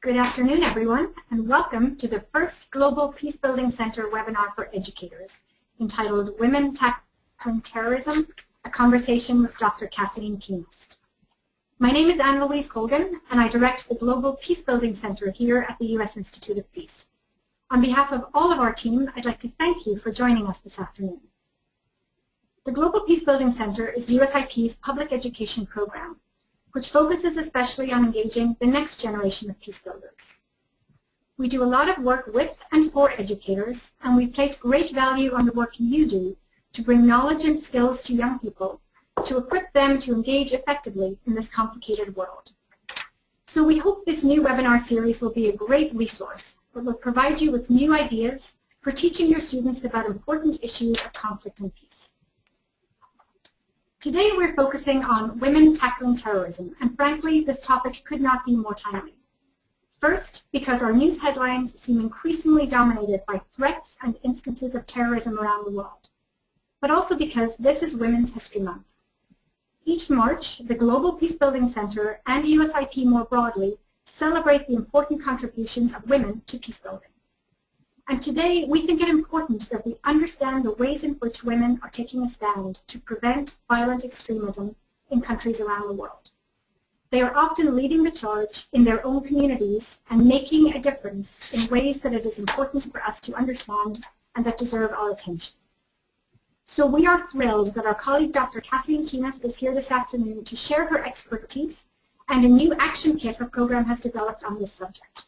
Good afternoon, everyone, and welcome to the first Global Peacebuilding Center webinar for educators entitled Women Tackling Terrorism, a Conversation with Dr. Kathleen Kuehnast. My name is Anne-Louise Colgan, and I direct the Global Peacebuilding Center here at the U.S. Institute of Peace. On behalf of all of our team, I'd like to thank you for joining us this afternoon. The Global Peacebuilding Center is USIP's public education program, which focuses especially on engaging the next generation of peace builders. We do a lot of work with and for educators, and we place great value on the work you do to bring knowledge and skills to young people to equip them to engage effectively in this complicated world. So we hope this new webinar series will be a great resource that will provide you with new ideas for teaching your students about important issues of conflict and peace. Today we're focusing on women tackling terrorism, and frankly, this topic could not be more timely. First, because our news headlines seem increasingly dominated by threats and instances of terrorism around the world, but also because this is Women's History Month. Each March, the Global Peacebuilding Center and USIP more broadly celebrate the important contributions of women to peacebuilding. And today, we think it important that we understand the ways in which women are taking a stand to prevent violent extremism in countries around the world. They are often leading the charge in their own communities and making a difference in ways that it is important for us to understand and that deserve our attention. So we are thrilled that our colleague Dr. Kathleen Kuehnast is here this afternoon to share her expertise and a new action kit her program has developed on this subject.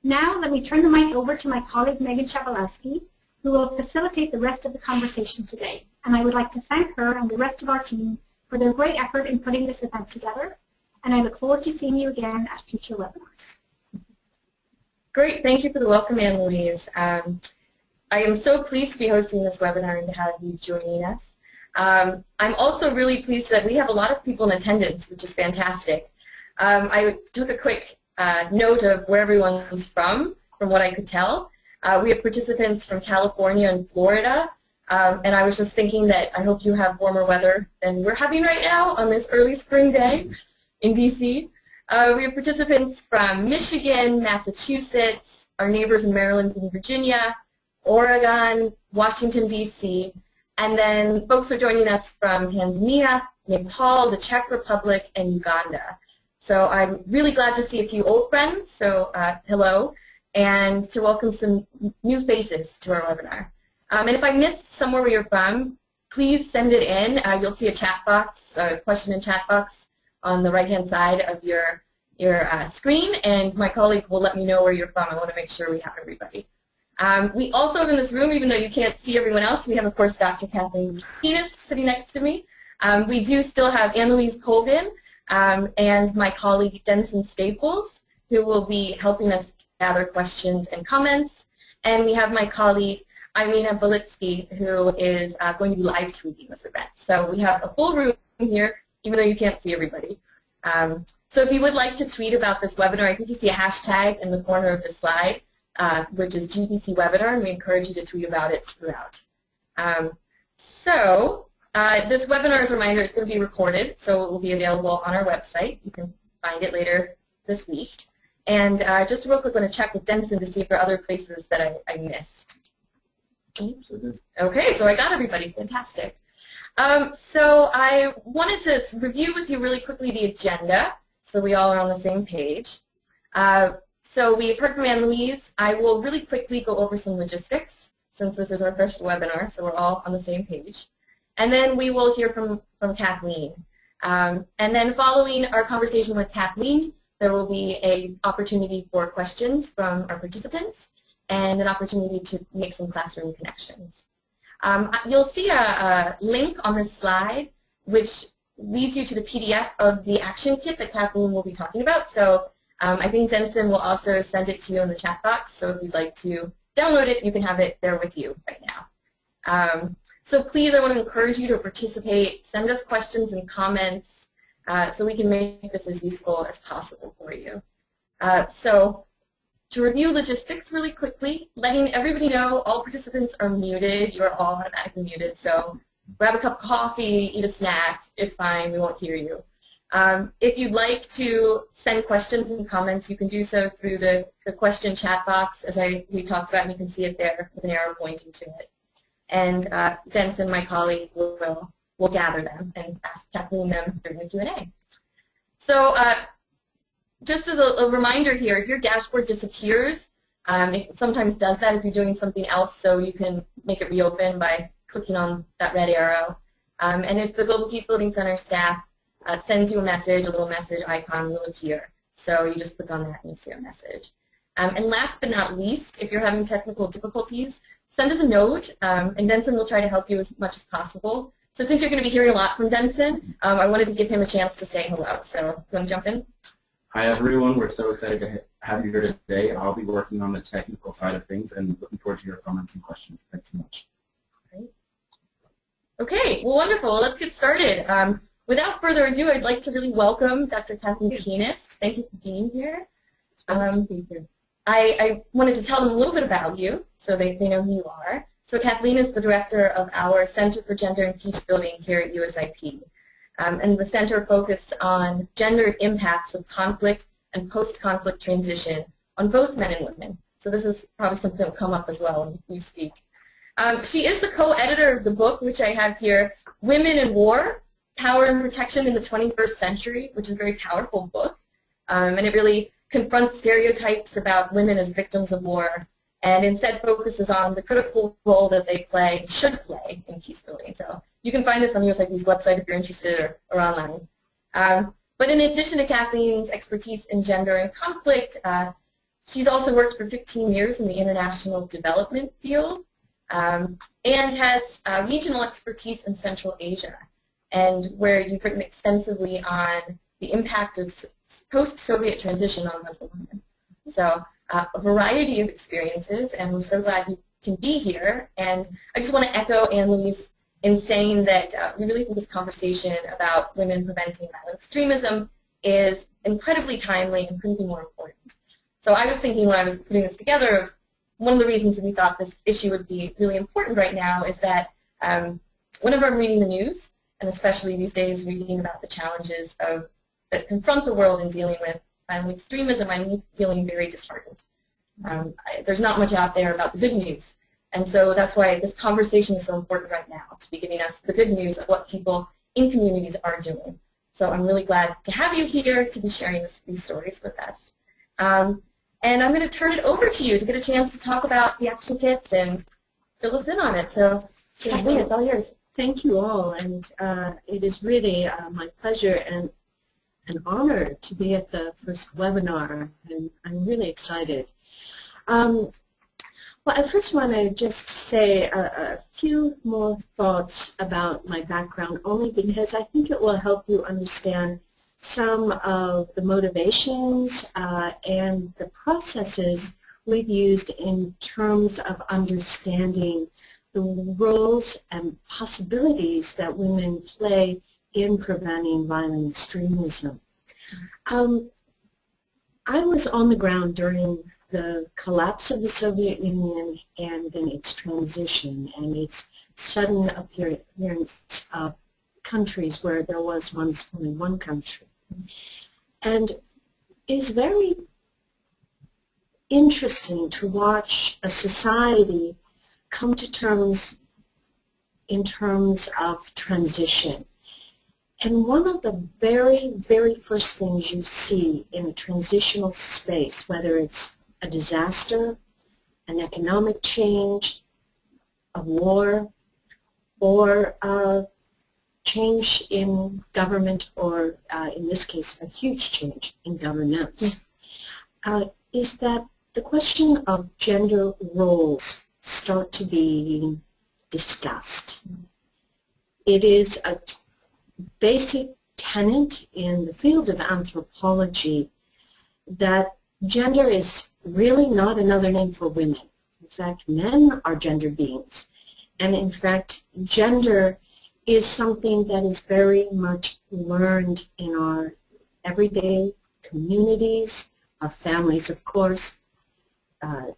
Now, let me turn the mic over to my colleague Megan Shabalowski, who will facilitate the rest of the conversation today. And I would like to thank her and the rest of our team for their great effort in putting this event together. And I look forward to seeing you again at future webinars. Great, thank you for the welcome, Anne-Louise. I am so pleased to be hosting this webinar and to have you joining us. I'm also really pleased that we have a lot of people in attendance, which is fantastic. I took a quick note of where everyone's from what I could tell. We have participants from California and Florida, and I was just thinking that I hope you have warmer weather than we're having right now on this early spring day in DC. We have participants from Michigan, Massachusetts, our neighbors in Maryland and Virginia, Oregon, Washington, DC, and then folks are joining us from Tanzania, Nepal, the Czech Republic, and Uganda. So I'm really glad to see a few old friends, so hello, and to welcome some new faces to our webinar. And if I missed somewhere where you're from, please send it in. You'll see a chat box, a question and chat box on the right-hand side of your screen, and my colleague will let me know where you're from. I want to make sure we have everybody. We also have in this room, even though you can't see everyone else, we have, of course, Dr. Kathleen Kuehnast sitting next to me. We do still have Anne-Louise Colgan, and my colleague Denson Staples, who will be helping us gather questions and comments. And we have my colleague Irina Belitsky, who is going to be live tweeting this event. So we have a full room here, even though you can't see everybody. So if you would like to tweet about this webinar, I think you see a hashtag in the corner of the slide, which is GPC webinar, and we encourage you to tweet about it throughout. This webinar, as a reminder, is going to be recorded, so it will be available on our website. You can find it later this week. And just real quick, I'm going to check with Denson to see if there are other places that I missed. Okay, so I got everybody. Fantastic. So I wanted to review with you really quickly the agenda, so we all are on the same page. So we've heard from Anne-Louise. I will really quickly go over some logistics, since this is our first webinar, so we're all on the same page. And then we will hear from Kathleen. And then following our conversation with Kathleen, there will be an opportunity for questions from our participants and an opportunity to make some classroom connections. You'll see a link on this slide which leads you to the PDF of the action kit that Kathleen will be talking about. So I think Denson will also send it to you in the chat box. So if you'd like to download it, you can have it there with you right now. So please, I want to encourage you to participate, send us questions and comments so we can make this as useful as possible for you. So to review logistics really quickly, letting everybody know all participants are muted. You are all automatically muted, so grab a cup of coffee, eat a snack, it's fine, we won't hear you. If you'd like to send questions and comments, you can do so through the question chat box, as we talked about, and you can see it there with an arrow pointing to it. And Denson, my colleague, will gather them and ask Kathleen them during the Q&A. So just as a reminder here, if your dashboard disappears, it sometimes does that if you're doing something else, so you can make it reopen by clicking on that red arrow. And if the Global Peacebuilding Center staff sends you a message, a little message icon will appear. So you just click on that and you see a message. And last but not least, if you're having technical difficulties, send us a note, and Denson will try to help you as much as possible. So since you're going to be hearing a lot from Denson, I wanted to give him a chance to say hello. So you want to jump in? Hi everyone, we're so excited to have you here today. I'll be working on the technical side of things and looking forward to your comments and questions. Thanks so much. Great. Okay, well wonderful. Let's get started. Without further ado, I'd like to really welcome Dr. Kathleen Kuehnast. Thank you for being here. I wanted to tell them a little bit about you so they know who you are. So Kathleen is the director of our Center for Gender and Peacebuilding here at USIP. And the center focused on gendered impacts of conflict and post-conflict transition on both men and women. So this is probably something that will come up as well when you speak. She is the co-editor of the book, which I have here, Women in War, Power and Protection in the 21st Century, which is a very powerful book. And it really confronts stereotypes about women as victims of war and instead focuses on the critical role that they should play in peacebuilding. So you can find this on USIP's website if you're interested or online. But in addition to Kathleen's expertise in gender and conflict, she's also worked for 15 years in the international development field and has regional expertise in Central Asia, and where you've written extensively on the impact of post-Soviet transition on Muslim women. So a variety of experiences, and we're so glad you can be here. And I just want to echo Anne-Louise in saying that we really think this conversation about women preventing violent extremism is incredibly timely and couldn't be more important. So I was thinking when I was putting this together, one of the reasons we thought this issue would be really important right now is that whenever I'm reading the news, and especially these days reading about the challenges that confront the world in dealing with violent extremism, I'm feeling very disheartened. There's not much out there about the good news. And so that's why this conversation is so important right now, to be giving us the good news of what people in communities are doing. So I'm really glad to have you here to be sharing these stories with us. And I'm going to turn it over to you to get a chance to talk about the action kits and fill us in on it. So Kathleen, it's all yours. Thank you all, and it is really my pleasure and an honor to be at the first webinar, and I'm really excited. Well, I first want to just say a few more thoughts about my background, only because I think it will help you understand some of the motivations and the processes we've used in terms of understanding the roles and possibilities that women play in preventing violent extremism. I was on the ground during the collapse of the Soviet Union and then its transition and its sudden appearance of countries where there was once only one country. And it's very interesting to watch a society come to terms in terms of transition. And one of the very, very first things you see in a transitional space, whether it's a disaster, an economic change, a war, or a change in government, or in this case, a huge change in governance, is that the question of gender roles start to be discussed. It is a basic tenet in the field of anthropology that gender is really not another name for women. In fact, men are gender beings. And in fact, gender is something that is very much learned in our everyday communities, our families, of course,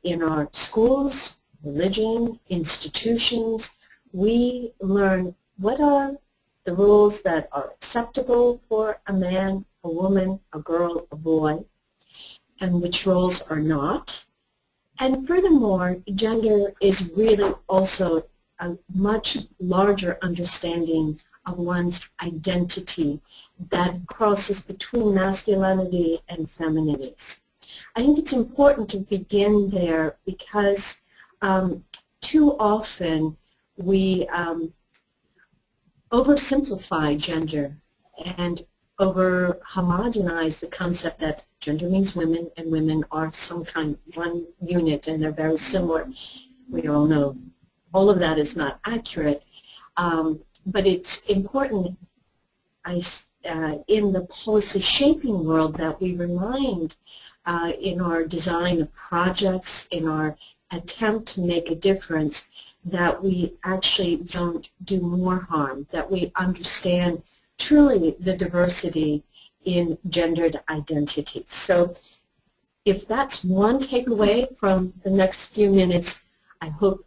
in our schools, religion, institutions. We learn what are the the roles that are acceptable for a man, a woman, a girl, a boy, and which roles are not. And furthermore, gender is really also a much larger understanding of one's identity that crosses between masculinity and femininity. I think it's important to begin there because too often we oversimplify gender and over-homogenize the concept that gender means women and women are some kind of one unit and they're very similar. We all know all of that is not accurate, but it's important in the policy shaping world that we remind in our design of projects, in our attempt to make a difference, that we actually don't do more harm, that we understand truly the diversity in gendered identities. So if that's one takeaway from the next few minutes, I hope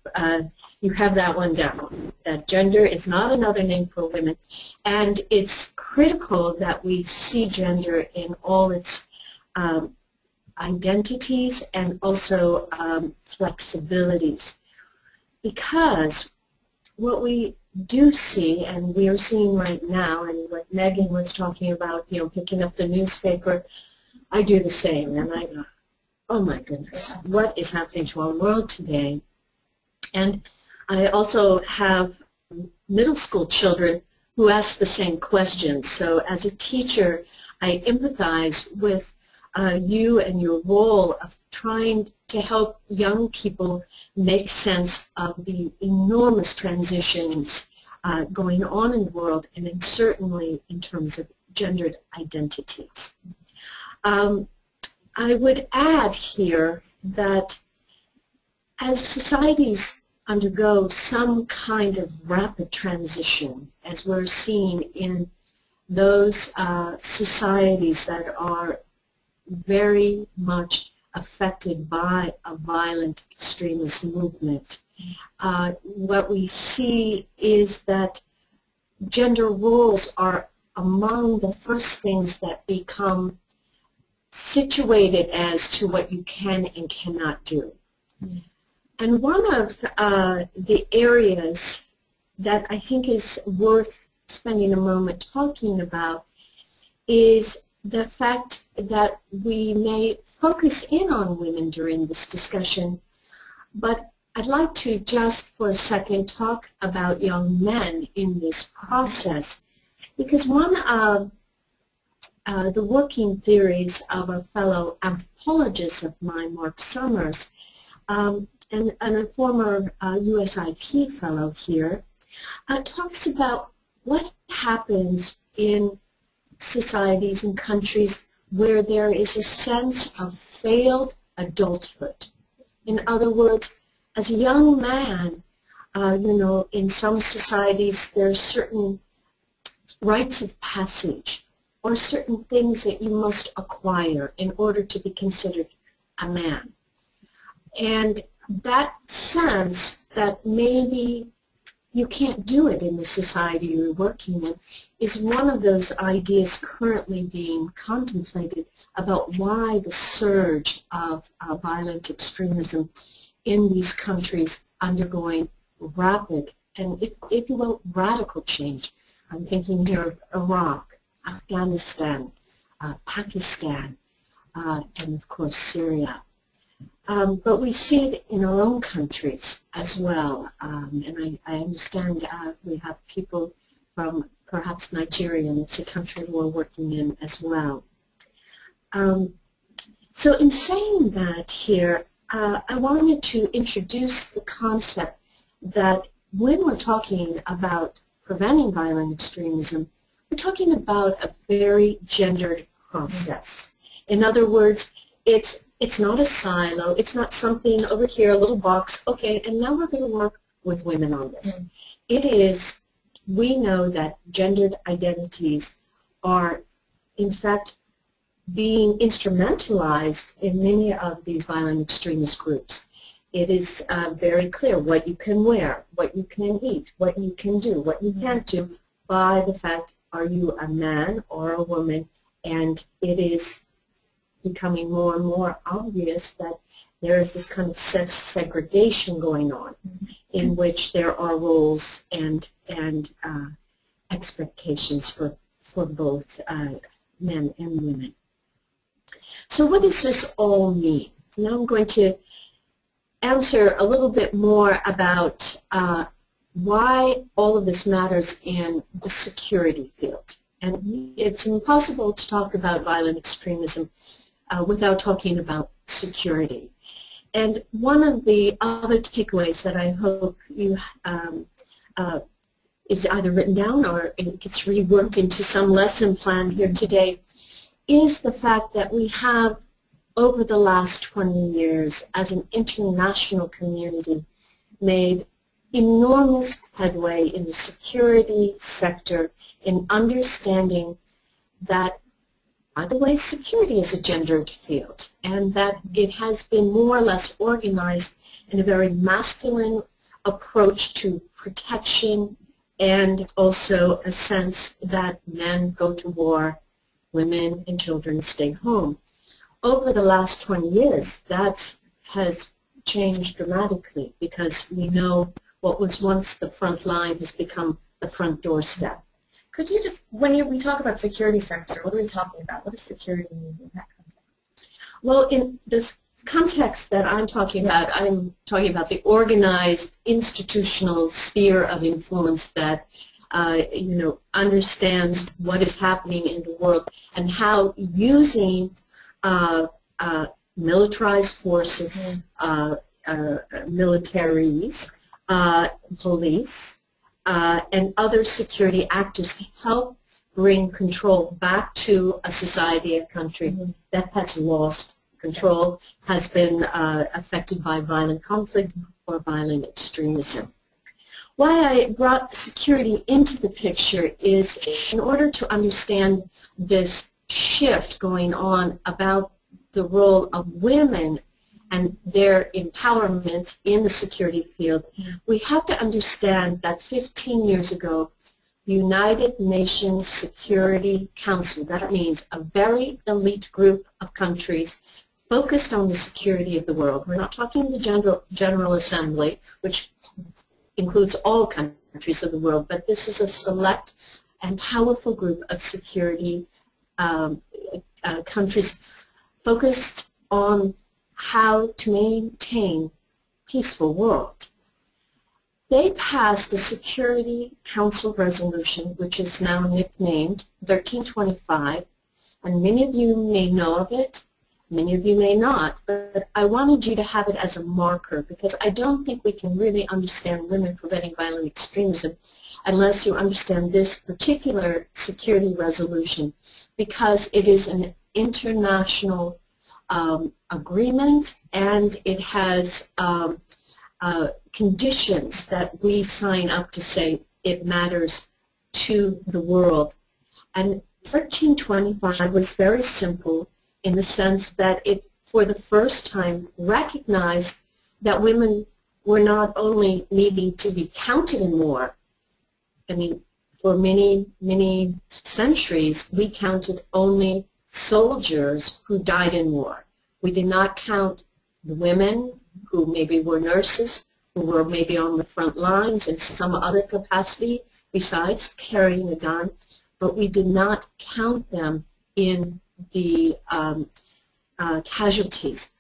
you have that one down, that gender is not another name for women, and it's critical that we see gender in all its identities and also flexibilities. Because what we do see, and we are seeing right now, and what Megan was talking about, you know, picking up the newspaper, I do the same, and I go, oh my goodness, what is happening to our world today? And I also have middle school children who ask the same questions. So as a teacher, I empathize with you and your role of trying to help young people make sense of the enormous transitions going on in the world, and then certainly in terms of gendered identities. I would add here that as societies undergo some kind of rapid transition, as we're seeing in those societies that are very much affected by a violent extremist movement, what we see is that gender roles are among the first things that become situated as to what you can and cannot do. And one of the areas that I think is worth spending a moment talking about is the fact that we may focus in on women during this discussion, but I'd like to just for a second talk about young men in this process, because one of the working theories of a fellow anthropologist of mine, Mark Summers, and a former USIP fellow here, talks about what happens in societies and countries where there is a sense of failed adulthood. In other words, as a young man, you know, in some societies there's certain rites of passage or certain things that you must acquire in order to be considered a man. And that sense that maybe you can't do it in the society you're working in is one of those ideas currently being contemplated about why the surge of violent extremism in these countries undergoing rapid and, if you will, radical change. I'm thinking here of Iraq, Afghanistan, Pakistan, and of course Syria. But we see it in our own countries as well, and I understand we have people from perhaps Nigeria, and it's a country we're working in as well. So in saying that here, I wanted to introduce the concept that when we're talking about preventing violent extremism, we're talking about a very gendered process. In other words, it's not a silo, it's not something over here, a little box, okay, and now we're going to work with women on this. It is, we know that gendered identities are, in fact, being instrumentalized in many of these violent extremist groups. It is very clear what you can wear, what you can eat, what you can do, what you can't do, by the fact, are you a man or a woman? And it is becoming more and more obvious that there is this kind of sex segregation going on, in which there are roles and expectations for both men and women. So what does this all mean? Now I'm going to answer a little bit more about why all of this matters in the security field. And it's impossible to talk about violent extremism without talking about security. And one of the other takeaways that I hope you is either written down or it gets reworked into some lesson plan here today is the fact that we have, over the last 20 years, as an international community, made enormous headway in the security sector in understanding that, by the way, security is a gendered field, and that it has been more or less organized in a very masculine approach to protection, and also a sense that men go to war, women and children stay home. Over the last 20 years, that has changed dramatically, because we know what was once the front line has become the front doorstep. Could you just, when we talk about security sector, what are we talking about? What does security mean in that context? Well, in this context that I'm talking about the organized institutional sphere of influence that understands what is happening in the world and how using militarized forces, militaries, police, and other security actors to help bring control back to a society, a country that has lost control, has been affected by violent conflict or violent extremism. Why I brought security into the picture is in order to understand this shift going on about the role of women and their empowerment in the security field. We have to understand that 15 years ago, the United Nations Security Council, that means a very elite group of countries focused on the security of the world. We're not talking the General Assembly, which includes all countries of the world, but this is a select and powerful group of security countries focused on how to maintain a peaceful world. They passed a Security Council resolution, which is now nicknamed 1325, and many of you may know of it, many of you may not, but I wanted you to have it as a marker, because I don't think we can really understand women preventing violent extremism unless you understand this particular security resolution, because it is an international agreement, and it has conditions that we sign up to say it matters to the world. And 1325 was very simple in the sense that it, for the first time, recognized that women were not only needing to be counted in war. I mean, for many, many centuries, we counted only soldiers who died in war. We did not count the women who maybe were nurses, who were maybe on the front lines in some other capacity besides carrying a gun, but we did not count them in the casualties.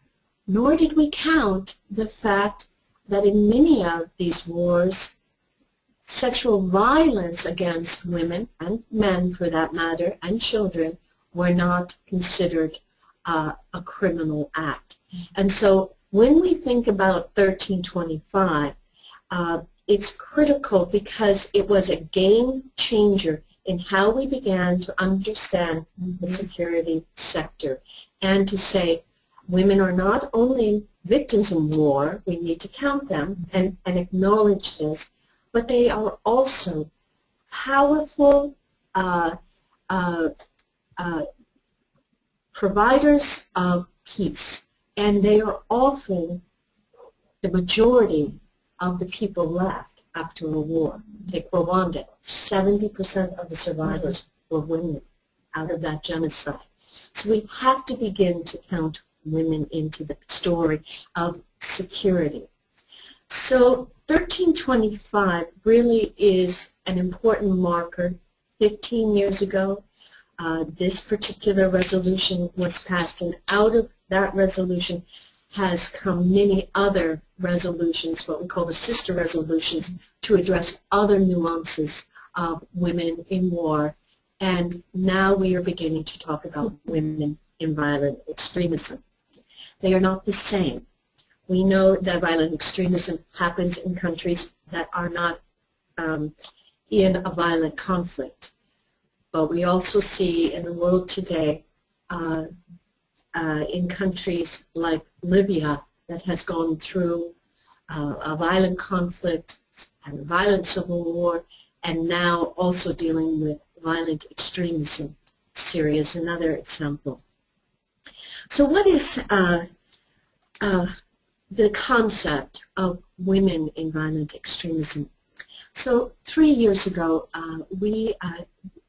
Nor did we count the fact that in many of these wars, sexual violence against women and men, for that matter, and children were not considered a criminal act. And so when we think about 1325, it's critical because it was a game changer in how we began to understand the security sector and to say women are not only victims of war, we need to count them and acknowledge this, but they are also powerful providers of peace, and they are often the majority of the people left. after a war. Take Rwanda, 70% of the survivors were women out of that genocide. So we have to begin to count women into the story of security. So 1325 really is an important marker. 15 years ago, this particular resolution was passed, and out of that resolution has come many other resolutions, what we call the sister resolutions, to address other nuances of women in war. And now we are beginning to talk about women in violent extremism. They are not the same. We know that violent extremism happens in countries that are not in a violent conflict. But we also see in the world today, in countries like Libya that has gone through a violent conflict and a violent civil war, and now also dealing with violent extremism. Syria is another example. So what is the concept of women in violent extremism? So 3 years ago, we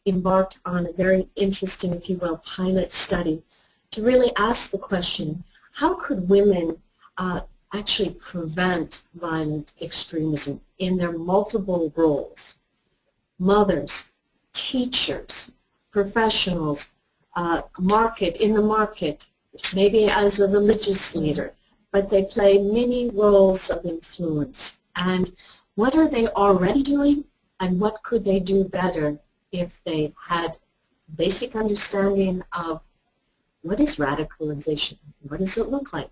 embarked on a very interesting, if you will, pilot study to really ask the question, how could women actually prevent violent extremism in their multiple roles? Mothers, teachers, professionals, in the market, maybe as a religious leader, but they play many roles of influence. And what are they already doing, and what could they do better if they had basic understanding of what is radicalization? What does it look like?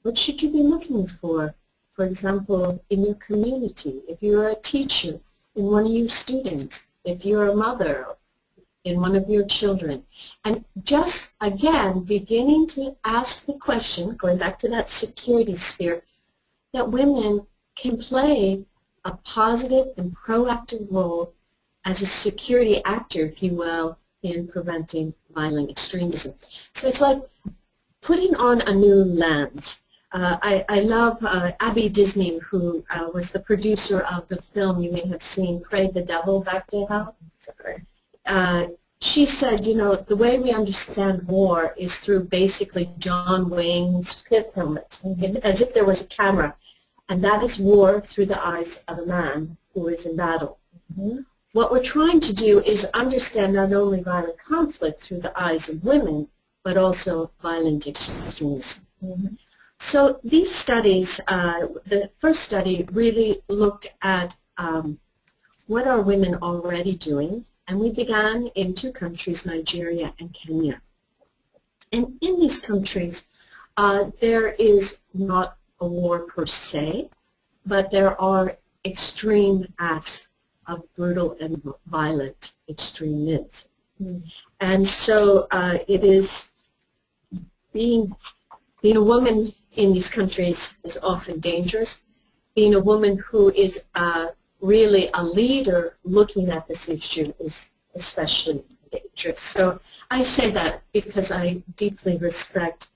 What should you be looking for example, in your community? If you're a teacher, in one of your students, if you're a mother, in one of your children. And just, again, beginning to ask the question, going back to that security sphere, that women can play a positive and proactive role as a security actor, if you will, in preventing violent extremism. So it's like putting on a new lens. I love Abby Disney, who was the producer of the film you may have seen, Pray the Devil Back to Hell. She said, you know, the way we understand war is through basically John Wayne's pith helmet, as if there was a camera. And that is war through the eyes of a man who is in battle. What we're trying to do is understand not only violent conflict through the eyes of women, but also violent extremism. So these studies, the first study really looked at what are women already doing, and we began in 2 countries, Nigeria and Kenya. And in these countries, there is not a war per se, but there are extreme acts of brutal and violent extremism. And so it is being a woman in these countries is often dangerous. Being a woman who is really a leader looking at this issue is especially dangerous. So I say that because I deeply respect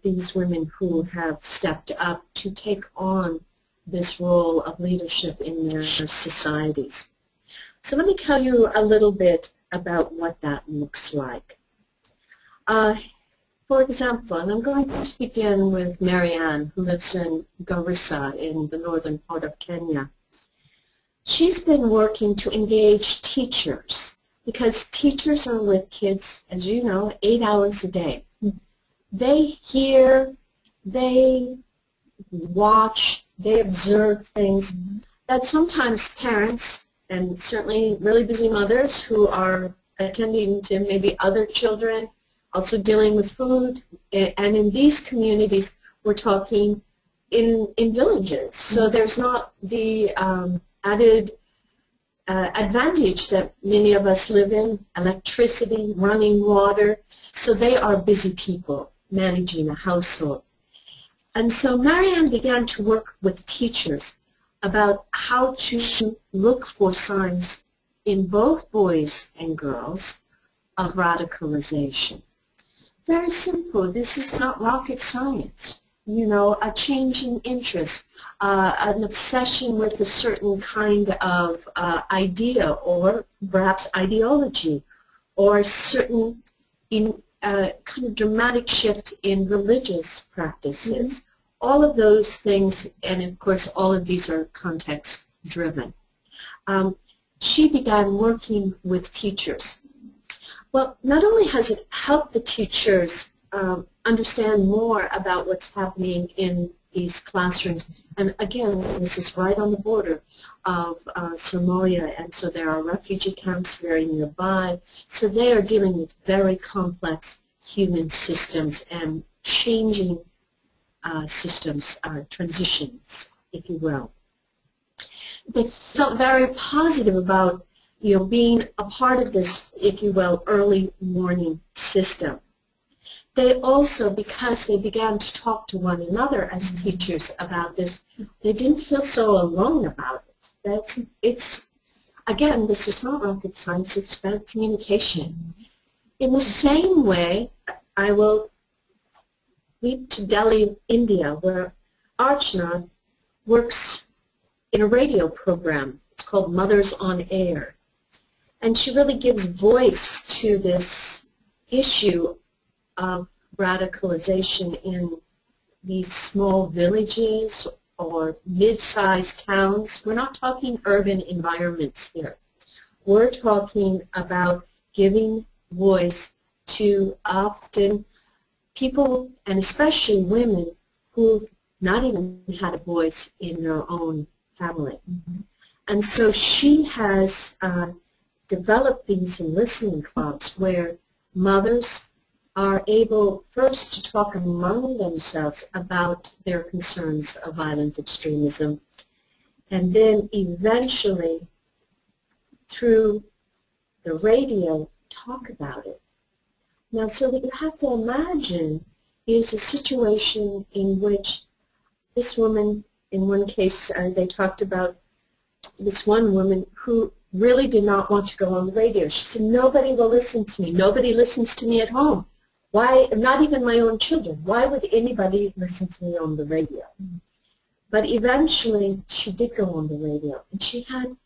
these women who have stepped up to take on this role of leadership in their societies. So let me tell you a little bit about what that looks like. For example, and I'm going to begin with Marianne, who lives in Garissa in the northern part of Kenya. She's been working to engage teachers, because teachers are with kids, as you know, 8 hours a day. They hear, they watch, they observe things that sometimes parents, and certainly really busy mothers who are attending to maybe other children, also dealing with food, and in these communities we're talking in villages. So there's not the added advantage that many of us live in, electricity, running water. So they are busy people managing a household. And so Marianne began to work with teachers about how to look for signs in both boys and girls of radicalization. Very simple. This is not rocket science. you know, a change in interest, an obsession with a certain kind of idea or perhaps ideology, or a certain kind of dramatic shift in religious practices. All of those things, and of course all of these are context driven. She began working with teachers. Well, not only has it helped the teachers understand more about what's happening in these classrooms, and again, this is right on the border of Somalia, and so there are refugee camps very nearby, so they are dealing with very complex human systems and changing systems, transitions, if you will. They felt very positive about, you know, being a part of this, if you will, early warning system. They also, because they began to talk to one another as teachers about this, they didn't feel so alone about it. It's again, this is not rocket science, it's about communication. In the same way, I will lead to Delhi, India, where Archana works in a radio program. It's called Mothers on Air. And she really gives voice to this issue of radicalization in these small villages or mid-sized towns. We're not talking urban environments here. We're talking about giving voice to often people, and especially women, who've not even had a voice in their own family. And so she has developed these listening clubs where mothers are able first to talk among themselves about their concerns of violent extremism, and then eventually through the radio talk about it. Now, so what you have to imagine is a situation in which this woman, in one case they talked about this one woman who really did not want to go on the radio. She said, nobody will listen to me. Nobody listens to me at home. Why, not even my own children. Why would anybody listen to me on the radio? But eventually, she did go on the radio, and she had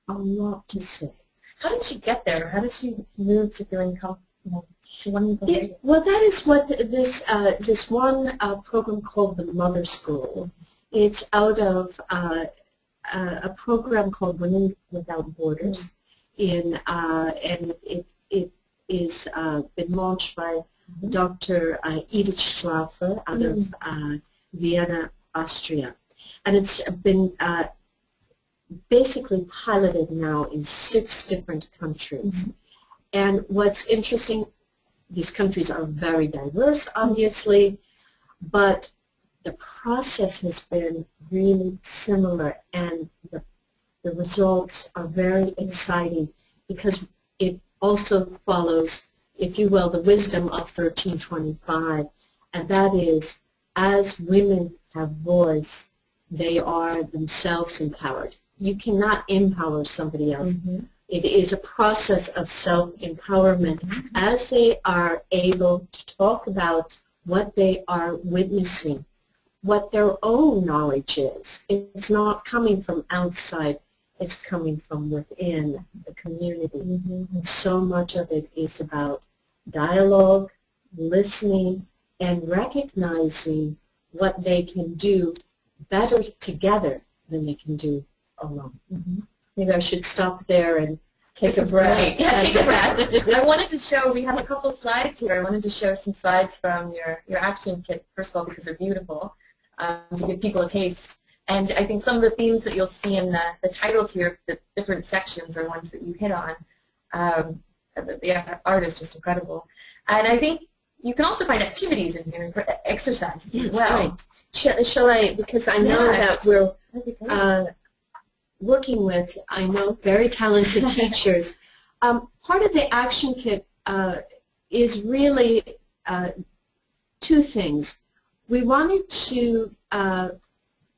a lot to say. How did she get there? How did she move to feeling comfortable? Well, that is what this this one program called the Mother School. It's out of a program called Women Without Borders, and it is been launched by Dr. Edith Schlaffer out of Vienna, Austria, and it's been basically piloted now in 6 different countries. And what's interesting, these countries are very diverse, obviously, but the process has been really similar, and the results are very exciting because it also follows, if you will, the wisdom of 1325, and that is, as women have voice, they are themselves empowered. You cannot empower somebody else. It is a process of self-empowerment as they are able to talk about what they are witnessing, what their own knowledge is. It's not coming from outside, it's coming from within the community. And so much of it is about dialogue, listening, and recognizing what they can do better together than they can do alone. Maybe I should stop there and take a breath. Yeah, take a breath. I wanted to show, we have a couple slides here. I wanted to show some slides from your action kit, first of all, because they're beautiful, to give people a taste. And I think some of the themes that you'll see in the titles here, the different sections, are ones that you hit on. The art is just incredible. And I think you can also find activities in here, exercises as well. Right. Shall I, because I know that we're working with, I know, very talented teachers. Part of the action kit is really 2 things. We wanted to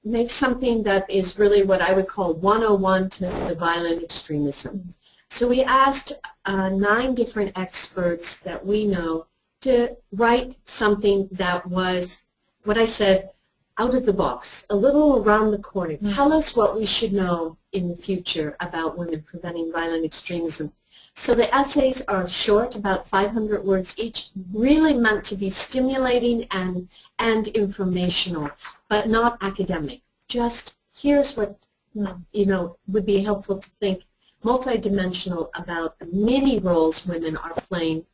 make something that is really what I would call 101 to the violent extremism. So we asked 9 different experts that we know to write something that was what I said, out of the box, a little around the corner. Tell us what we should know in the future about women preventing violent extremism. So the essays are short, about 500 words each, really meant to be stimulating and informational, but not academic. Just here's what would be helpful to think multidimensional about the many roles women are playing,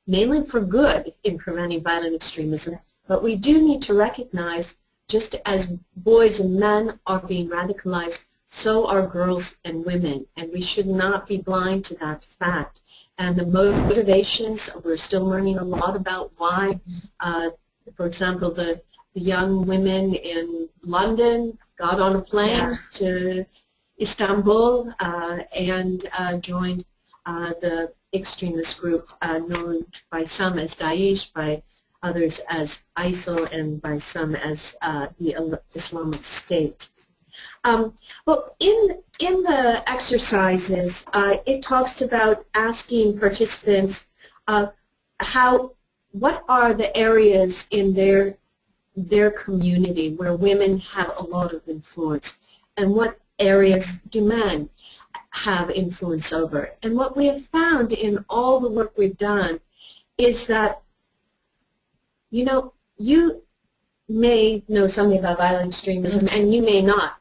mainly for good in preventing violent extremism. But we do need to recognize, just as boys and men are being radicalized, so are girls and women, and we should not be blind to that fact. And the motivations, we're still learning a lot about why, for example, the young women in London got on a plane to Istanbul and joined the extremist group known by some as Daesh, by others as ISIL, and by some as the Islamic State. Well, in the exercises, it talks about asking participants what are the areas in their community where women have a lot of influence, and what areas do men have influence over. And what we have found in all the work we've done is that, you may know something about violent extremism and you may not,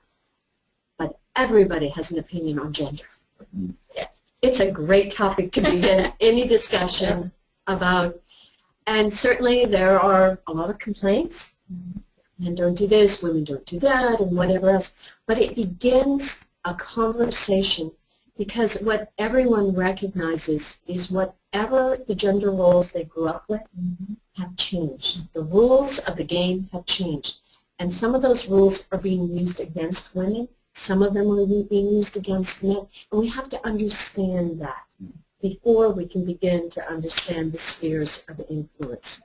but everybody has an opinion on gender. Yes. It's a great topic to begin any discussion about, and certainly there are a lot of complaints. Men don't do this, women don't do that, and whatever else. But it begins a conversation, because what everyone recognizes is whatever the gender roles they grew up with have changed. The rules of the game have changed. And some of those rules are being used against women. Some of them are being used against men. And we have to understand that before we can begin to understand the spheres of influence.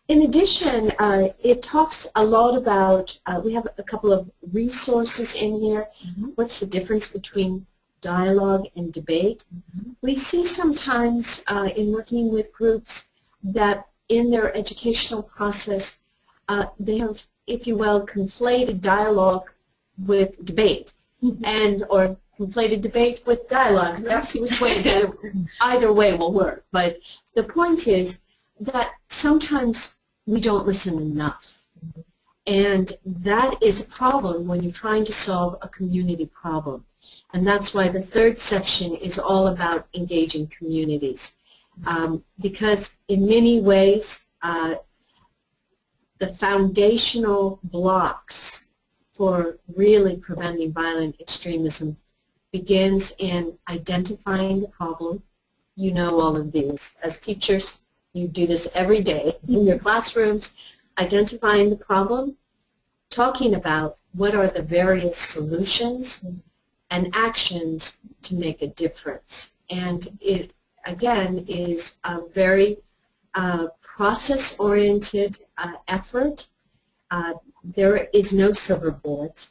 In addition, it talks a lot about, we have a couple of resources in here. What's the difference between dialogue and debate? We see sometimes in working with groups that in their educational process, they have, if you will, conflated dialogue with debate, or conflated debate with dialogue. Let's see which way, either way will work. But the point is that sometimes we don't listen enough. And that is a problem when you're trying to solve a community problem. And that's why the third section is all about engaging communities. Because in many ways, the foundational blocks for really preventing violent extremism begins in identifying the problem. You know all of these. As teachers, you do this every day in your classrooms, identifying the problem, talking about what are the various solutions and actions to make a difference. And it, again, is a very process-oriented effort. There is no silver bullet.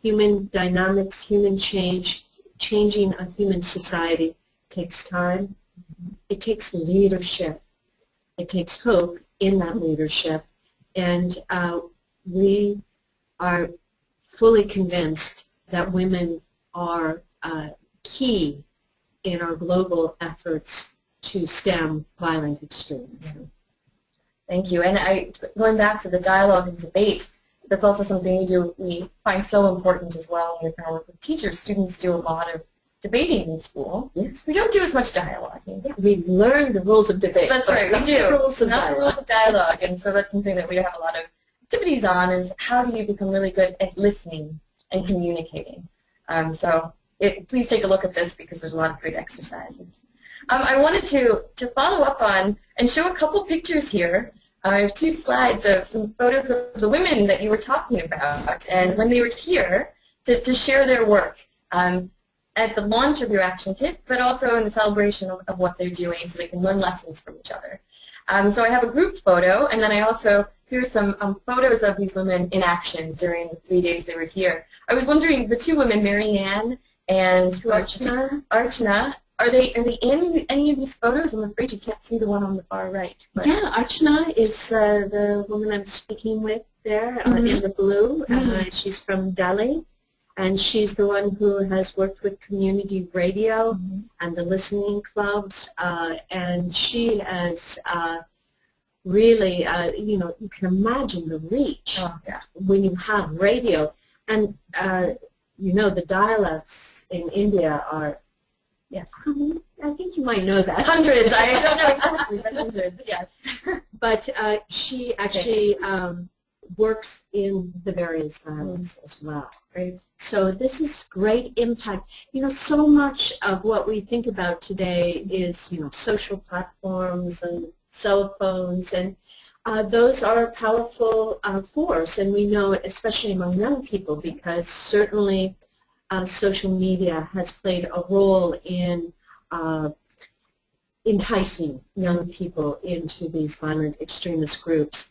Human dynamics, human change, changing a human society takes time. It takes leadership. It takes hope in that leadership. And we are fully convinced that women are key in our global efforts to stem violent extremism. Thank you. And going back to the dialogue and debate, that's also something we find so important as well in our work with teachers. Students do a lot of debating in school. Yes. We don't do as much dialoguing. Yeah. We've learned the rules of debate. That's right, we do. Not the rules of dialogue. And so that's something that we have a lot of activities on, is how do you become really good at listening and communicating. So please take a look at this, because there's a lot of great exercises. I wanted to follow up on and show a couple pictures here. I have 2 slides of some photos of the women that you were talking about, and when they were here to share their work at the launch of your action kit, but also in the celebration of what they're doing, so they can learn lessons from each other. So I have a group photo, and then I also, here's some photos of these women in action during the 3 days they were here. I was wondering, the 2 women, Marianne and Archana, are they in any of these photos? I'm afraid you can't see the one on the far right. But. Yeah, Archana is the woman I'm speaking with there in the blue. She's from Delhi, and she's the one who has worked with community radio and the listening clubs, and she has really, you know, you can imagine the reach when you have radio. And, you know, the dialects in India are, yes, I think you might know that. Hundreds, I don't know exactly, but hundreds, yes. But she actually works in the various dialects as well. Right. So this is great impact. You know, so much of what we think about today is, you know, social platforms and cell phones, and those are a powerful force, and we know it especially among young people, because certainly social media has played a role in enticing young people into these violent extremist groups.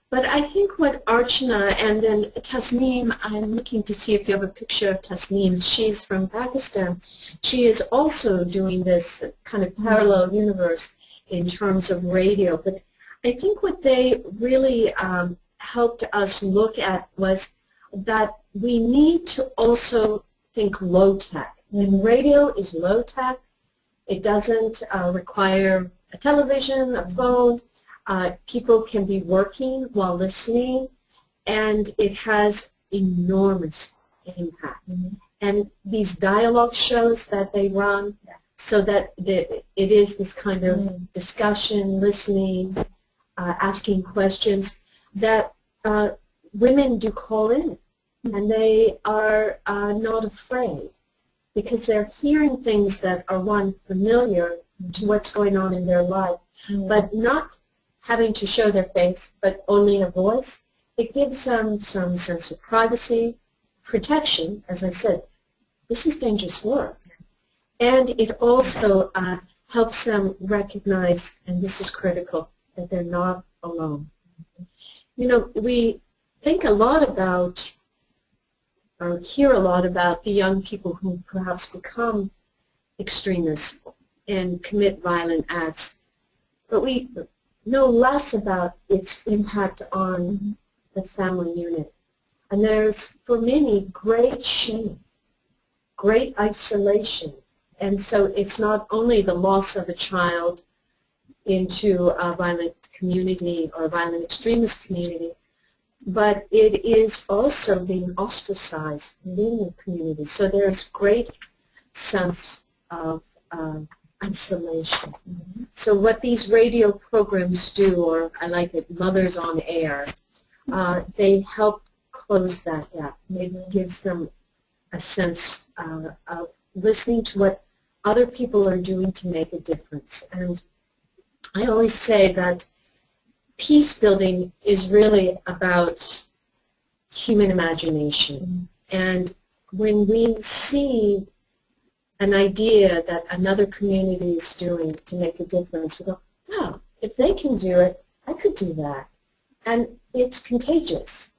But I think what Archana and then Tasneem, I'm looking to see if you have a picture of Tasneem. She's from Pakistan. She is also doing this kind of parallel universe in terms of radio. But I think what they really helped us look at was that we need to also think low-tech. And radio is low-tech. It doesn't require a television, a phone. People can be working while listening, and it has enormous impact. And these dialogue shows that they run, so that it is this kind of discussion, listening, asking questions, that women do call in, and they are not afraid, because they're hearing things that are, one, familiar to what's going on in their life, but not having to show their face, but only a voice. It gives them some sense of privacy, protection. As I said, this is dangerous work. And it also helps them recognize, and this is critical, that they're not alone. You know, we think a lot about, or hear a lot about, the young people who perhaps become extremists and commit violent acts, but we know less about its impact on the family unit. And there's, for many, great shame, great isolation. And so it's not only the loss of a child into a violent community or a violent extremist community, but it is also being ostracized within the community. So there's great sense of isolation. So what these radio programs do, or I like it, Mothers on Air, they help close that gap. It gives them a sense of listening to what other people are doing to make a difference. And I always say that peace building is really about human imagination. And when we see an idea that another community is doing to make a difference, we go, wow, if they can do it, I could do that. And it's contagious,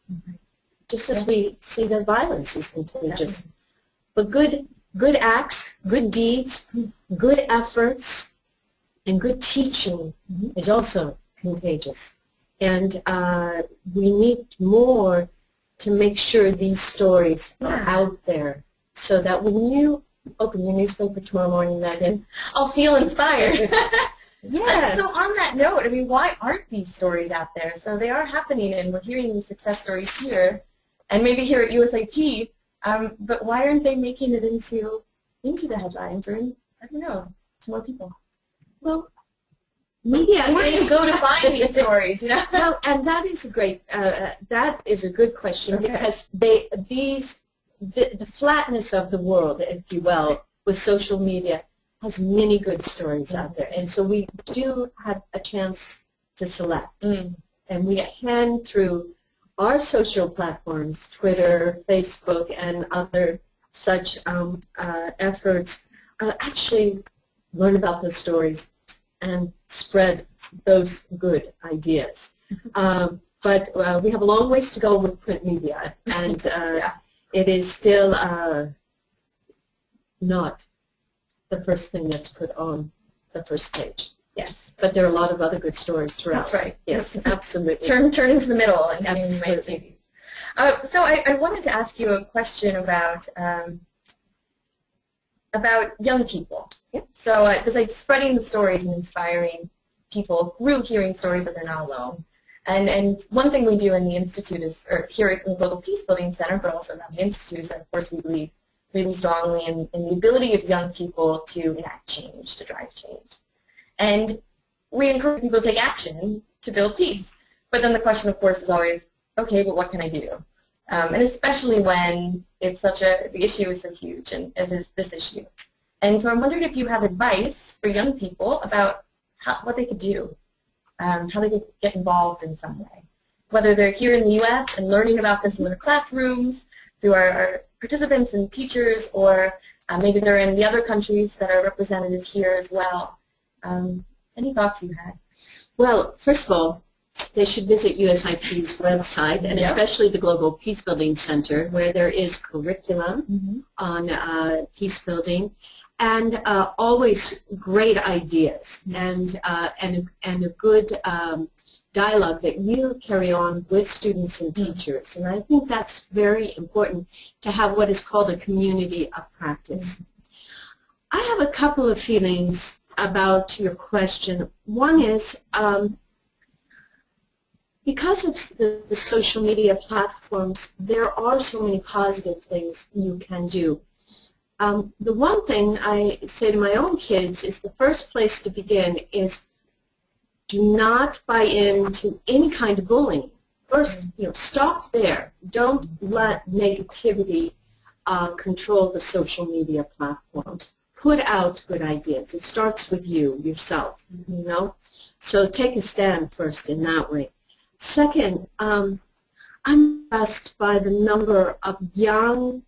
just as we see that violence is contagious. But good acts, good deeds, good efforts, and good teaching is also contagious. And we need more to make sure these stories are out there, so that when you open your newspaper tomorrow morning, Megan, I'll feel inspired. Yeah. So on that note, I mean, why aren't these stories out there? So they are happening, and we're hearing these success stories here, and maybe here at USIP, but why aren't they making it into the headlines, or I don't know, to more people? Well, media. Where do you go to find these stories? Yeah. Well, and that is a great, that is a good question, because the flatness of the world, if you will, with social media, has many good stories out there. And so we do have a chance to select. And we can, through our social platforms, Twitter, Facebook, and other such efforts, actually learn about those stories and spread those good ideas. But we have a long ways to go with print media, and it is still not the first thing that's put on the first page. Yes. But there are a lot of other good stories throughout. That's right. Yes, absolutely. Turn into the middle and absolutely. So I wanted to ask you a question about young people. Yep. So besides spreading the stories and inspiring people through hearing stories that they're not alone. And one thing we do in the Institute is, or here at the Global Peacebuilding Center, but also around the Institute, is that of course we believe really strongly in the ability of young people to enact change, to drive change. And we encourage people to take action to build peace. But then the question, of course, is always, okay, but what can I do? And especially when it's the issue is so huge, and as is this issue. And so I'm wondering if you have advice for young people about what they could do, how they could get involved in some way. Whether they're here in the U.S. and learning about this in their classrooms, through our participants and teachers, or maybe they're in the other countries that are represented here as well. Any thoughts you had? Well, first of all, they should visit USIP's website, and especially the Global Peacebuilding Center, where there is curriculum on peace building, and always great ideas, and a good dialogue that you carry on with students and teachers. And I think that's very important, to have what is called a community of practice. I have a couple of feelings about your question. One is, because of the social media platforms, there are so many positive things you can do. The one thing I say to my own kids is the first place to begin is do not buy into any kind of bullying. First, stop there. Don't let negativity control the social media platforms. Put out good ideas. It starts with you, yourself, So take a stand first in that way. Second, I'm impressed by the number of young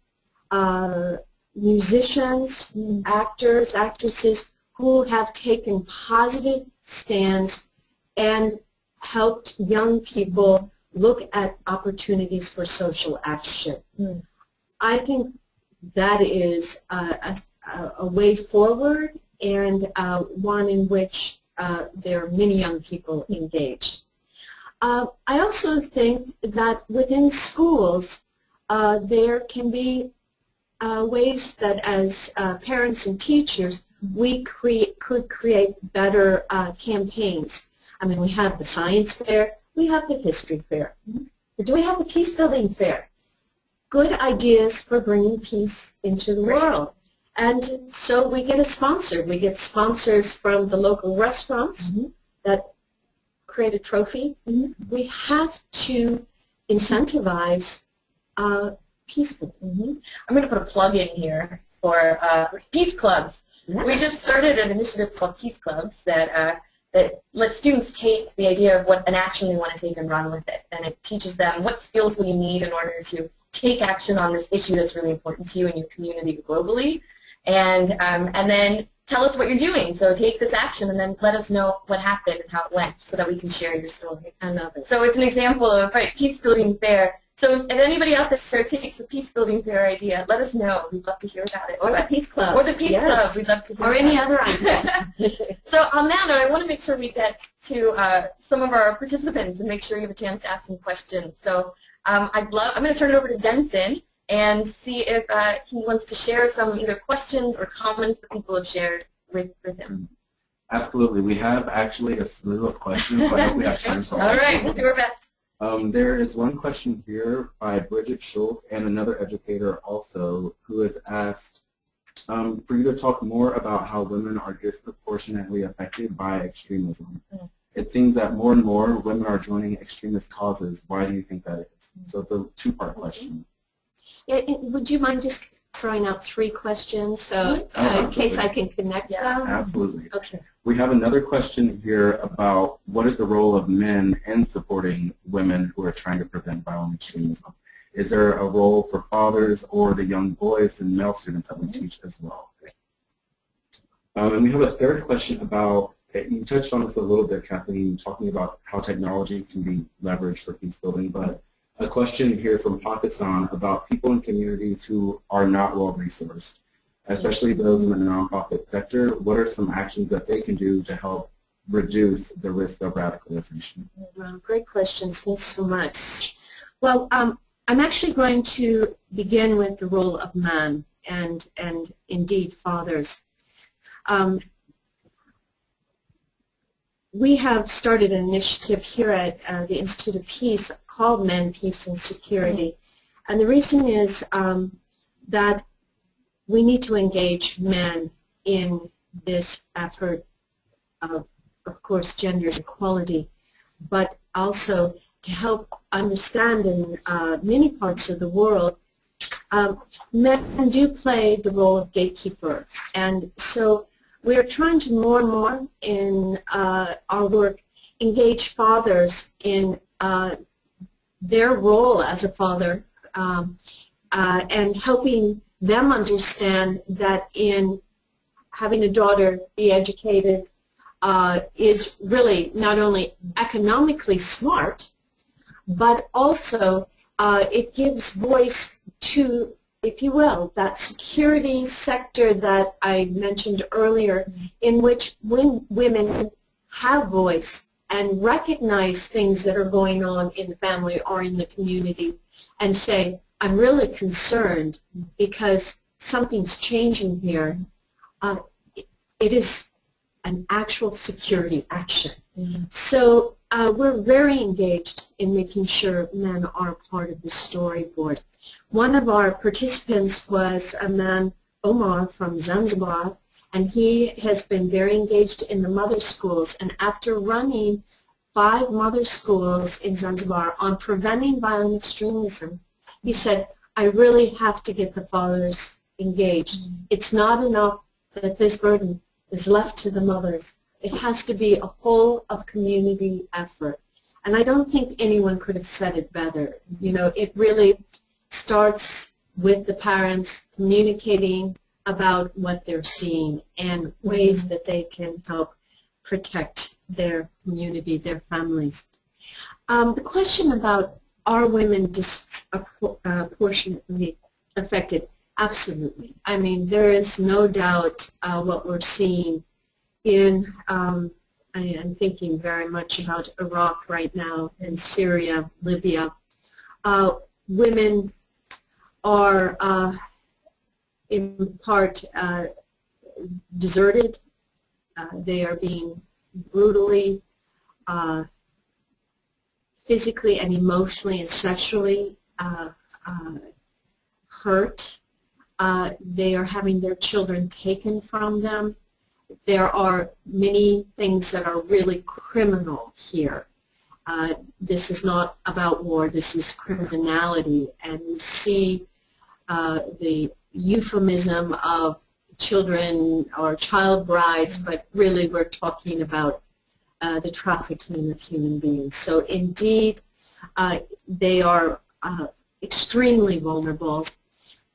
musicians, actors, actresses who have taken positive stands and helped young people look at opportunities for social action. I think that is a way forward, and one in which there are many young people engaged. I also think that within schools there can be ways that as parents and teachers we could create better campaigns. I mean, we have the science fair, we have the history fair, but do we have the peace building fair? Good ideas for bringing peace into the world. And so we get a sponsor. We get sponsors from the local restaurants that create a trophy. We have to incentivize peace building. I'm going to put a plug in here for peace clubs. We just started an initiative called Peace Clubs that let students take the idea of what an action they want to take and run with it. And it teaches them what skills will you need in order to take action on this issue that's really important to you and your community globally. And then tell us what you're doing. So take this action and then let us know what happened and how it went so that we can share your story. I love it. So it's an example of peace building fair. So if anybody out there takes a peace building fair idea, let us know. We'd love to hear about it. Or the Peace Club. Or the Peace Club. We'd love to hear about any other idea. So on that note, I want to make sure we get to some of our participants and make sure you have a chance to ask some questions. So I'm going to turn it over to Denson and see if he wants to share some either questions or comments that people have shared with him. Absolutely. We have actually a slew of questions, so I hope we have time for all. All right, we'll do our best. There is one question here by Bridget Schultz and another educator also who has asked for you to talk more about how women are disproportionately affected by extremism. It seems that more and more women are joining extremist causes. Why do you think that is? So it's a two-part question. Would you mind just throwing out 3 questions so in case I can connect them? Absolutely. Okay. We have another question here about what is the role of men in supporting women who are trying to prevent violent extremism? Is there a role for fathers or the young boys and male students that we teach as well? And we have a third question about, you touched on this a little bit, Kathleen, talking about how technology can be leveraged for peace building, but a question here from Pakistan about people in communities who are not well resourced. especially those in the nonprofit sector? What are some actions that they can do to help reduce the risk of radicalization? Well, great questions. Thanks so much. Well, I'm actually going to begin with the role of man and indeed fathers. We have started an initiative here at the Institute of Peace called Men, Peace, and Security. And the reason is that we need to engage men in this effort of course, gender equality, but also to help understand in many parts of the world, men do play the role of gatekeeper. And so we are trying to more and more in our work engage fathers in their role as a father and helping them understand that in having a daughter be educated is really not only economically smart, but also it gives voice to, if you will, that security sector that I mentioned earlier, in which when women have voice and recognize things that are going on in the family or in the community and say, I'm really concerned because something's changing here, it is an actual security action. So we're very engaged in making sure men are part of the storyboard. One of our participants was a man, Omar, from Zanzibar, and he has been very engaged in the mother schools. And after running 5 mother schools in Zanzibar on preventing violent extremism, he said, I really have to get the fathers engaged. It's not enough that this burden is left to the mothers. It has to be a whole of community effort. And I don't think anyone could have said it better. You know, it really starts with the parents communicating about what they're seeing and ways that they can help protect their community, their families. The question about are women disproportionately affected? Absolutely. I mean, there is no doubt what we're seeing in, I am thinking very much about Iraq right now, and Syria, Libya. Women are in part deserted. They are being brutally, physically and emotionally and sexually hurt. They are having their children taken from them. There are many things that are really criminal here. This is not about war, this is criminality, and we see the euphemism of children or child brides, but really we're talking about the trafficking of human beings. So indeed, they are extremely vulnerable.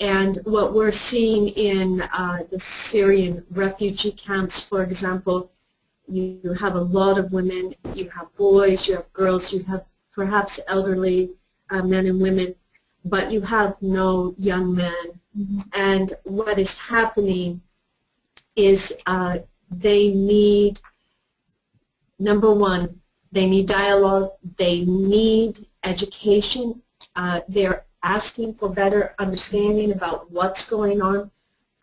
And what we're seeing in the Syrian refugee camps, for example, you have a lot of women, you have boys, you have girls, you have perhaps elderly men and women, but you have no young men. And what is happening is they need, number one, they need dialogue, they need education, they're asking for better understanding about what's going on.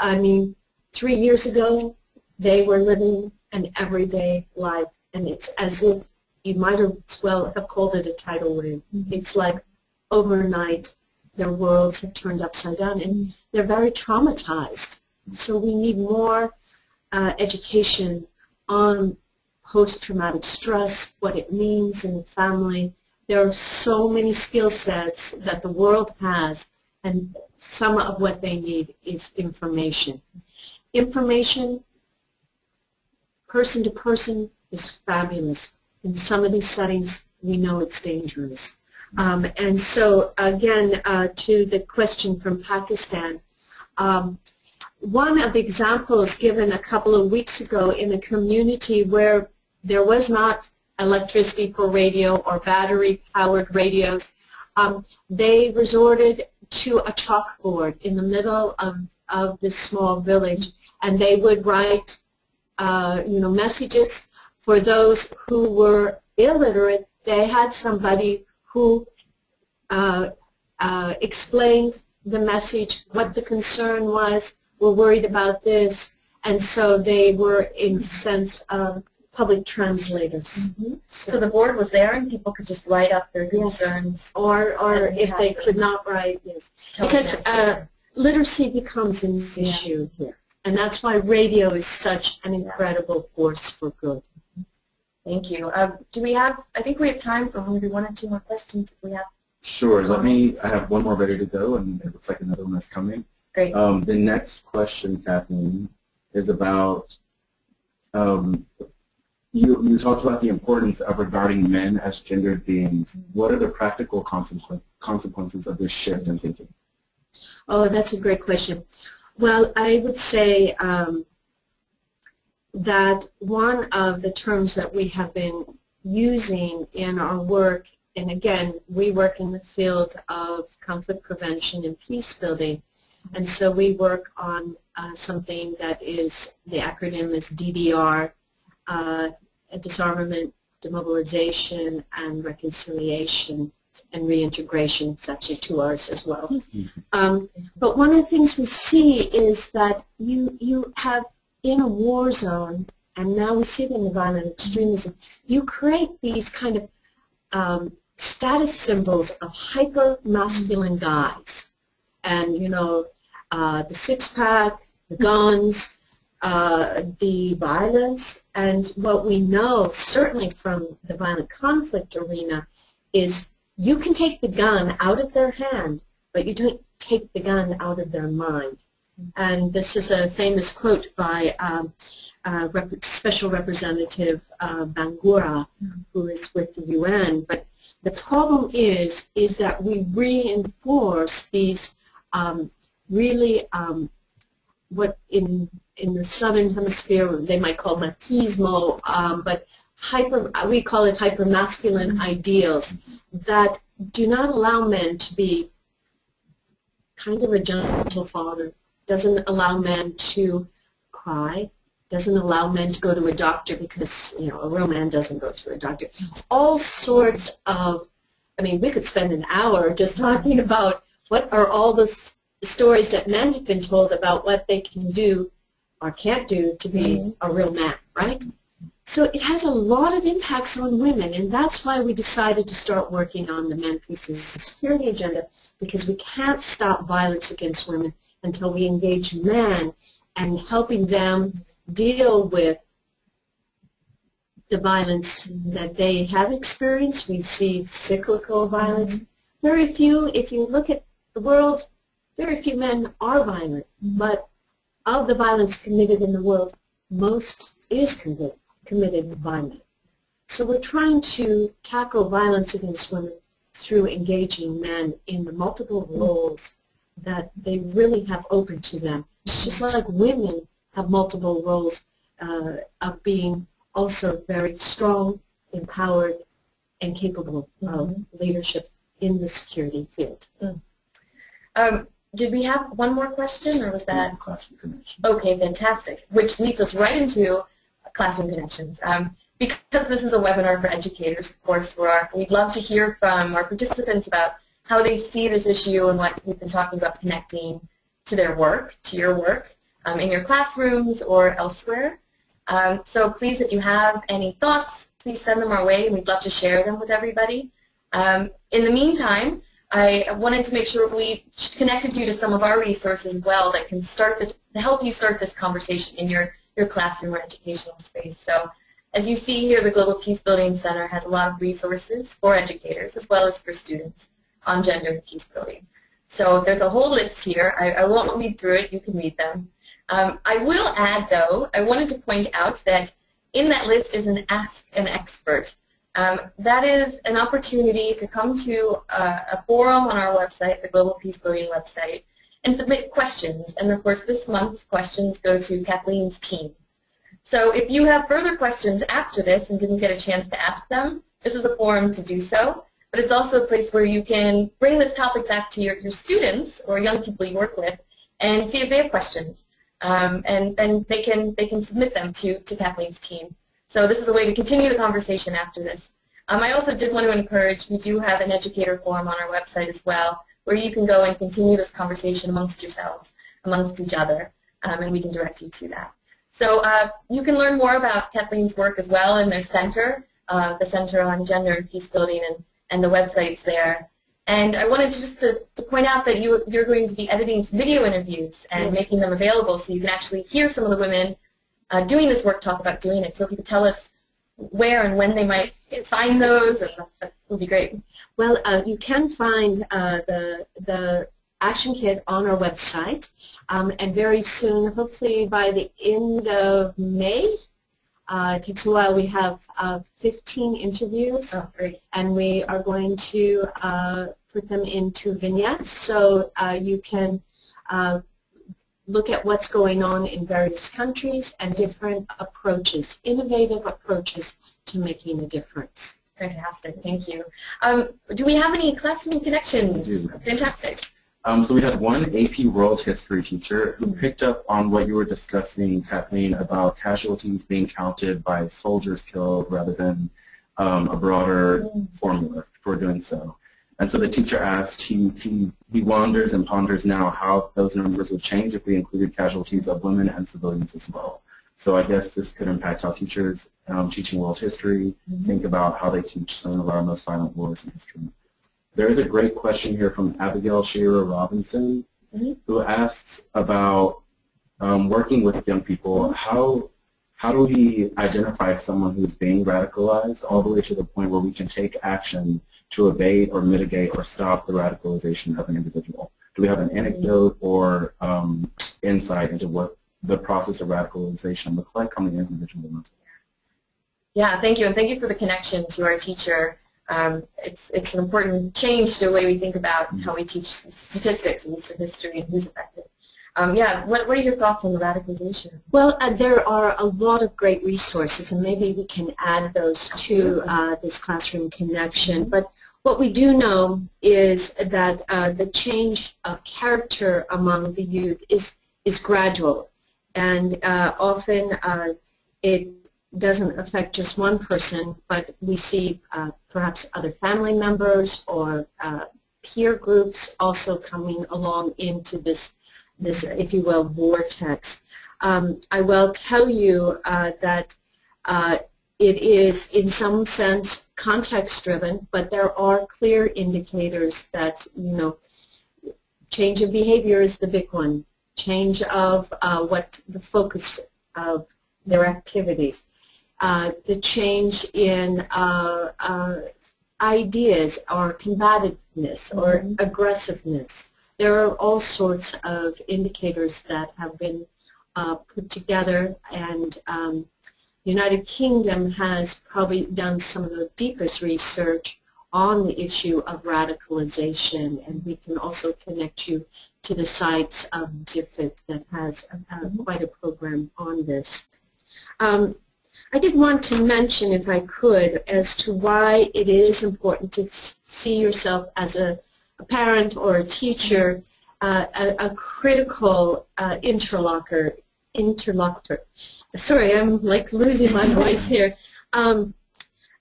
I mean, 3 years ago, they were living an everyday life, and it's as if you might as well have called it a tidal wave. It's like overnight, their worlds have turned upside down, and they're very traumatized. So we need more education on post-traumatic stress, what it means in the family. There are so many skill sets that the world has, and some of what they need is information. Information, person to person, is fabulous. In some of these settings, we know it's dangerous. And so, again, to the question from Pakistan, one of the examples given a couple of weeks ago in a community where there was not electricity for radio or battery-powered radios, they resorted to a chalkboard in the middle of this small village, and they would write, messages for those who were illiterate. They had somebody who explained the message, what the concern was, were worried about this, and so they were, in a sense, public translators. Mm-hmm. So the board was there and people could just write up their concerns. Yes. Or if they could not write, yes. Because literacy becomes an issue here. And that's why radio is such an incredible force for good. Thank you. Do we have, I think we have time for maybe one or two more questions if we have. Sure. I have one more ready to go, and it looks like another one is coming. Great. The next question, Kathleen, is about, you talked about the importance of regarding men as gendered beings. What are the practical consequences of this shift in thinking? Oh, that's a great question. Well, I would say that one of the terms that we have been using in our work, and again, we work in the field of conflict prevention and peace building, and so we work on something that is, the acronym is DDR, disarmament, demobilization, and reconciliation and reintegration. It's actually 2 R's as well. But one of the things we see is that you have, in a war zone, and now we see it in the violent extremism, you create these kind of status symbols of hyper-masculine guys. And, the six-pack, the guns, the violence, and what we know, certainly from the violent conflict arena, is you can take the gun out of their hand, but you don't take the gun out of their mind. And this is a famous quote by Special Representative Bangura, who is with the UN. But the problem is that we reinforce these really what in the southern hemisphere they might call machismo, but we call it hyper-masculine ideals that do not allow men to be kind of a gentle father, doesn't allow men to cry, doesn't allow men to go to a doctor because, a real man doesn't go to a doctor. All sorts of, we could spend an hour just talking about what are all the stories that men have been told about what they can do or can't do to be a real man, right? So it has a lot of impacts on women, and that's why we decided to start working on the Men, Peace, and Security agenda, because we can't stop violence against women until we engage men and helping them deal with the violence that they have experienced. We see cyclical violence. Very few, if you look at the world, very few men are violent, but of the violence committed in the world, most is committed violently. So we're trying to tackle violence against women through engaging men in the multiple roles that they really have open to them. Just like women have multiple roles of being also very strong, empowered, and capable of leadership in the security field. Did we have one more question, or was that? Classroom connection. Okay, fantastic. Which leads us right into classroom connections. Because this is a webinar for educators, of course, we'd love to hear from our participants about how they see this issue and what we've been talking about connecting to their work, to your work, in your classrooms or elsewhere. So please, if you have any thoughts, please send them our way, and we'd love to share them with everybody. In the meantime, I wanted to make sure we connected you to some of our resources as well that can start this, to help you start this conversation in your classroom or educational space. So as you see here, the Global Peacebuilding Center has a lot of resources for educators as well as for students on gender peace building. So there's a whole list here. I won't read through it. You can read them. I will add, though, I wanted to point out that in that list is an Ask an Expert. That is an opportunity to come to a forum on our website, the Global Peacebuilding website, and submit questions. And of course, this month's questions go to Kathleen's team. So if you have further questions after this and didn't get a chance to ask them, this is a forum to do so. but it's also a place where you can bring this topic back to your students or young people you work with and see if they have questions. And then they can submit them to Kathleen's team. So this is a way to continue the conversation after this. I also did want to encourage, we do have an educator forum on our website as well, where you can go and continue this conversation amongst yourselves, amongst each other, and we can direct you to that. So you can learn more about Kathleen's work as well in their center, the Center on Gender Peacebuilding, and the website's there. And I wanted to point out that you're going to be editing some video interviews and making them available so you can actually hear some of the women doing this work talk about doing it. So if you could tell us where and when they might find those, and that would be great. Well, you can find the action kit on our website, and very soon, hopefully by the end of May, it takes a while, we have 15 interviews, and we are going to put them into vignettes so you can look at what's going on in various countries and different approaches, innovative approaches to making a difference. Fantastic, thank you. Do we have any classroom connections? We do. Fantastic. So we had one AP World History teacher who picked up on what you were discussing, Kathleen, about casualties being counted by soldiers killed rather than a broader formula for doing so. And so the teacher asked, he wonders and ponders now how those numbers would change if we included casualties of women and civilians as well. So I guess this could impact how teachers teaching world history think about how they teach some of our most violent wars in history. There is a great question here from Abigail Shearer Robinson, who asks about working with young people. How do we identify someone who's being radicalized all the way to the point where we can take action to abate or mitigate or stop the radicalization of an individual? Do we have an anecdote or insight into what the process of radicalization looks like on the individual level? Yeah, thank you, and thank you for the connection to our teacher. It's an important change to the way we think about how we teach statistics and history and who's affected. Yeah, what are your thoughts on the radicalization? Well, there are a lot of great resources, and maybe we can add those to this classroom connection. But what we do know is that the change of character among the youth is gradual, and often it doesn't affect just one person, but we see perhaps other family members or peer groups also coming along into this, if you will, vortex. I will tell you that it is in some sense context-driven, but there are clear indicators that, change of behavior is the big one. Change of what the focus of their activities. The change in ideas or combativeness or aggressiveness. There are all sorts of indicators that have been put together, and the United Kingdom has probably done some of the deepest research on the issue of radicalization, and we can also connect you to the sites of GPC that has quite a program on this. I did want to mention, if I could, as to why it is important to see yourself as a parent or a teacher, a critical interlocutor. Sorry, I'm like losing my voice here.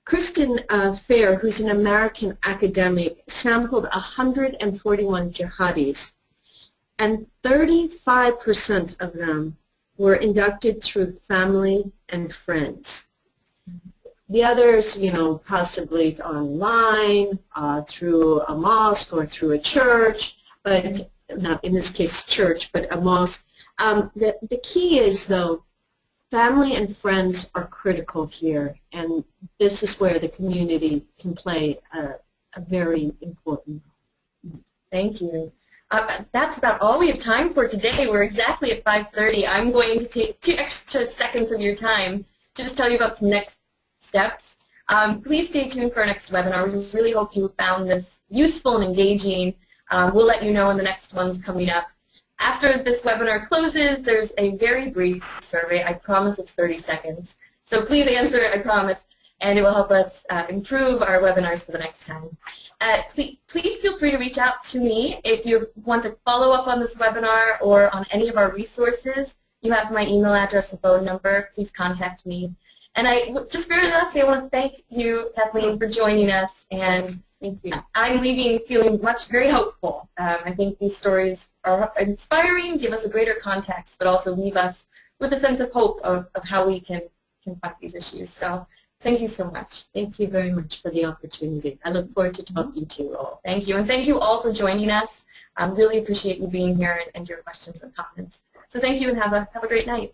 Kristen Fair, who's an American academic, sampled 141 jihadis, and 35% of them were inducted through family and friends. The others, possibly online, through a mosque or through a church, but not in this case church, but a mosque. The key is, though, family and friends are critical here, and this is where the community can play a very important role. Thank you. That's about all we have time for today. We're exactly at 5:30. I'm going to take 2 extra seconds of your time to just tell you about some next steps. Please stay tuned for our next webinar. We really hope you found this useful and engaging. We'll let you know when the next one's coming up. After this webinar closes, there's a very brief survey. I promise it's 30 seconds. So please answer it, I promise. and it will help us improve our webinars for the next time. Please feel free to reach out to me if you want to follow up on this webinar or on any of our resources. You have my email address and phone number. Please contact me. And just very lastly, I want to thank you, Kathleen, for joining us. And thank you. I'm leaving feeling very hopeful. I think these stories are inspiring, give us a greater context, but also leave us with a sense of hope of how we can fight these issues. So thank you so much. Thank you very much for the opportunity. I look forward to talking to you all. Thank you. And thank you all for joining us. I really appreciate you being here and your questions and comments. So thank you and have a great night.